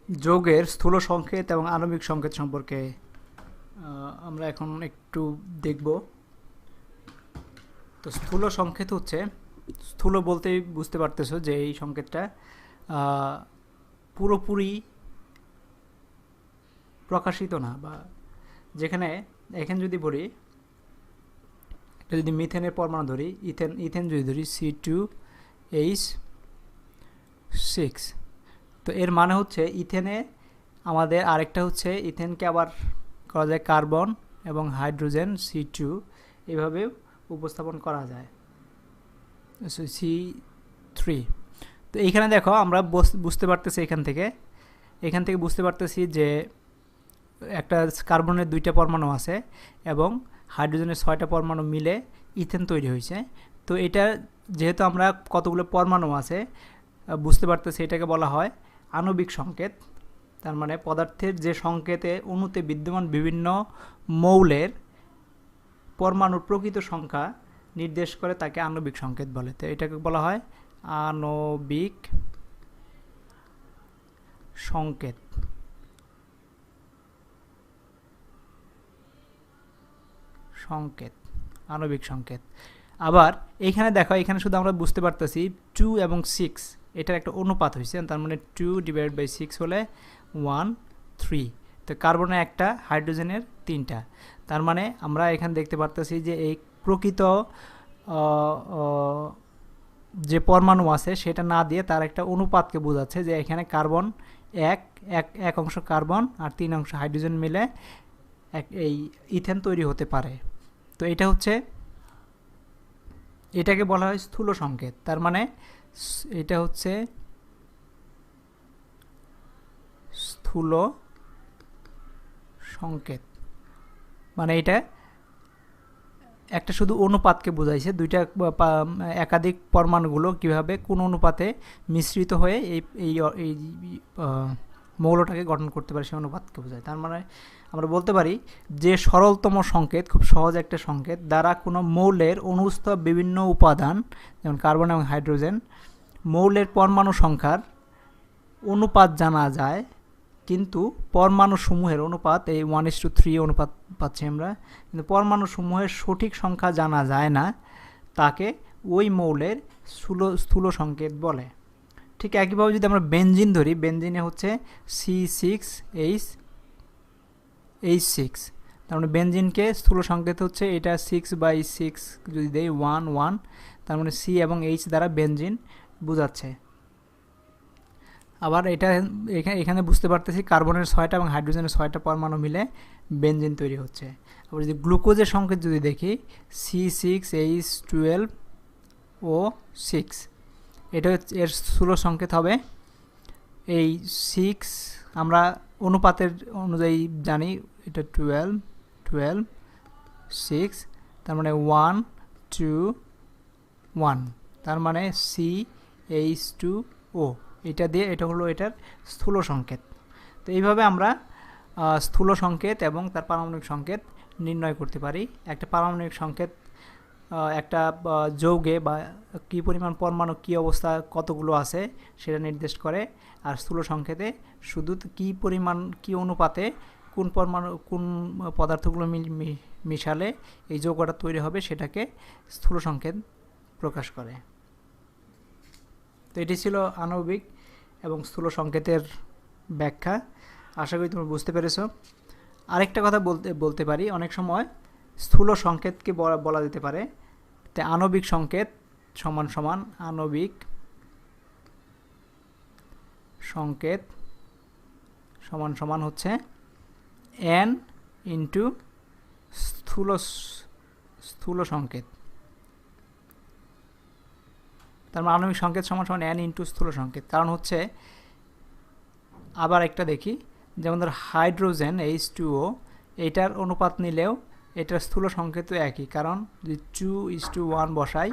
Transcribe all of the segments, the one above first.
যৌগের স্থূল সংকেত এবং আণবিক সংকেত সম্পর্কে আমরা এখন একটু দেখব। তো স্থূল সংকেত হচ্ছে, স্থূল বলতেই বুঝতে পারতেছো যে এই সংকেতটা পুরোপুরি প্রকাশিত না, বা যেখানে এখানে যদি বলি, এটা যদি মিথেনের পরমাণু ধরি, ইথেন যদি ধরি C2H6, তো এর মানে হচ্ছে ইথেনে আমাদের আরেকটা হচ্ছে ইথেনকে আবার করা যায় কার্বন এবং হাইড্রোজেন C2 এভাবে উপস্থাপন করা যায় C3। তো এইখানে দেখো আমরা বুঝতে পারতেছি এখান থেকে বুঝতে পারতেছি যে একটা কার্বনের 2টা পরমাণু আছে এবং হাইড্রোজেনের 6টা পরমাণু মিলে ইথেন তৈরি হয়েছে। তো এটা যেহেতু আমরা কতগুলো পরমাণু আছে বুঝতে পারতেছি, এটাকে বলা হয় আণবিক সংকেত। তার মানে পদার্থের যে সংকেতে অণুতে বিদ্যমান বিভিন্ন মৌলের পরমাণুর প্রকৃত সংখ্যা নির্দেশ করে তাকে আণবিক সংকেত বলে। তো এটাকে বলা হয় আণবিক সংকেত। আণবিক সংকেত। আবার এইখানে দেখো, এখানে শুধু আমরা বুঝতে পারতেছি 2 এবং 6 এটার একটা অনুপাত হয়েছে, তার মানে 2/6 হলে 1/3। তো কার্বনের একটা, হাইড্রোজেনের 3টা। তার মানে আমরা এখানে দেখতে পারতেছি যে এই প্রকৃত যে পরমাণু আছে সেটা না দিয়ে তার একটা অনুপাতকে বোঝাচ্ছে, যে এখানে কার্বন এক অংশ কার্বন আর 3 অংশ হাইড্রোজেন মিলে এই ইথেন তৈরি হতে পারে। তো এটা হচ্ছে, এটাকে বলা হয় স্থূল সংকেত। তার মানে এটা হচ্ছে স্থূল সংকেত, মানে এটা একটা শুধু অনুপাতকে বোঝাইছে, দুইটা একাধিক পরমাণুগুলো কিভাবে কোন অনুপাতে মিশ্রিত হয়ে এই মৌলটাকে গঠন করতে পারে সেই অনুপাতকে বোঝায়। তার মানে আমরা বলতে পারি যে সরলতম সংকেত, খুব সহজ একটা সংকেত, দ্বারা কোনো মৌলের অণুস্থ বিভিন্ন উপাদান যেমন কার্বন এবং হাইড্রোজেন মৌলের পরমাণু সংখ্যার অনুপাত জানা যায়, কিন্তু পরমাণু সমূহের অনুপাত এই 1:3 অনুপাত পাচ্ছি আমরা, কিন্তু পরমাণু সমূহের সঠিক সংখ্যা জানা যায় না, তাকে ওই মৌলের স্থূল সংকেত বলে। ঠিক একইভাবে যদি আমরা বেনজিন ধরি, বেনজিনে হচ্ছে C6H6, তার মানে বেনজিনকে স্থূল সংকেত হচ্ছে এটা 6/6 যদি দেই 1 তার মানে সি এবং এইচ দ্বারা বেনজিন বোঝাচ্ছে। আবার এটা এখানে বুঝতে পারতেছি কার্বনের 6টা এবং হাইড্রোজেনের 6টা পরমাণু মিলে বেনজিন তৈরি হচ্ছে। আবার যদি গ্লুকোজের সংকেত যদি দেখি C6H12O6, এটা এর স্থূল সংকেত হবে এই 6, আমরা অনুপাতের অনুযায়ী জানি এটা 12 6, তার মানে 1 2 1, তার মানে CH2O, এটা দিয়ে এটা হলো এটার স্থূল সংকেত। তো এইভাবে আমরা স্থূল সংকেত এবং তার পারমাণবিক সংকেত নির্ণয় করতে পারি। একটা পারমাণবিক সংকেত একটা যৌগে বা কী পরিমাণ পরমাণু কী অবস্থা কতগুলো আছে সেটা নির্দেশ করে, আর স্থূল সংকেতে শুধু কী পরিমাণ কী অনুপাতে কোন পরমাণু কোন পদার্থগুলো মিশালে এই যৌগটা তৈরি হবে সেটাকে স্থূল সংকেত প্রকাশ করে। তো এটি ছিল আণবিক এবং স্থূল সংকেতের ব্যাখ্যা। আশা করি তোমরা বুঝতে পেরেছ। আরেকটা কথা বলতে পারি, অনেক সময় স্থূল সংকেতকে বলা যেতে পারে তে আণবিক সংকেত সমান আণবিক সংকেত সমান হচ্ছে n ইন্টু স্থূল সংকেত। তার মানে আণবিক সংকেত সমান n ইন্টু স্থূল সংকেত। কারণ হচ্ছে, আবার একটা দেখি, যেমন ধর হাইড্রোজেন H2O, এটার অনুপাত নিলেও এটার স্থূল সংকেত একই, কারণ যদি 2:1 বসাই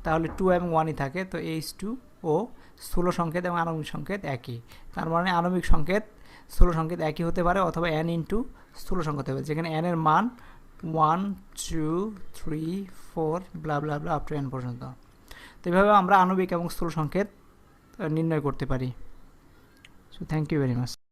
তাহলে 2 এবং 1ই থাকে। তো H2O স্থূল সংকেত এবং আণবিক সংকেত একই। তার মানে আণবিক সংকেত স্থূল সংকেত একই হতে পারে, অথবা n ইন্টু স্থূল সংকেত হবে, যেখানে n এর মান 1 2 3 4 ব্লা ব্লা ব্লা আপ টু n পর্যন্ত। তো এইভাবে আমরা আণবিক এবং স্থূল সংকেত নির্ণয় করতে পারি। So thank you very much.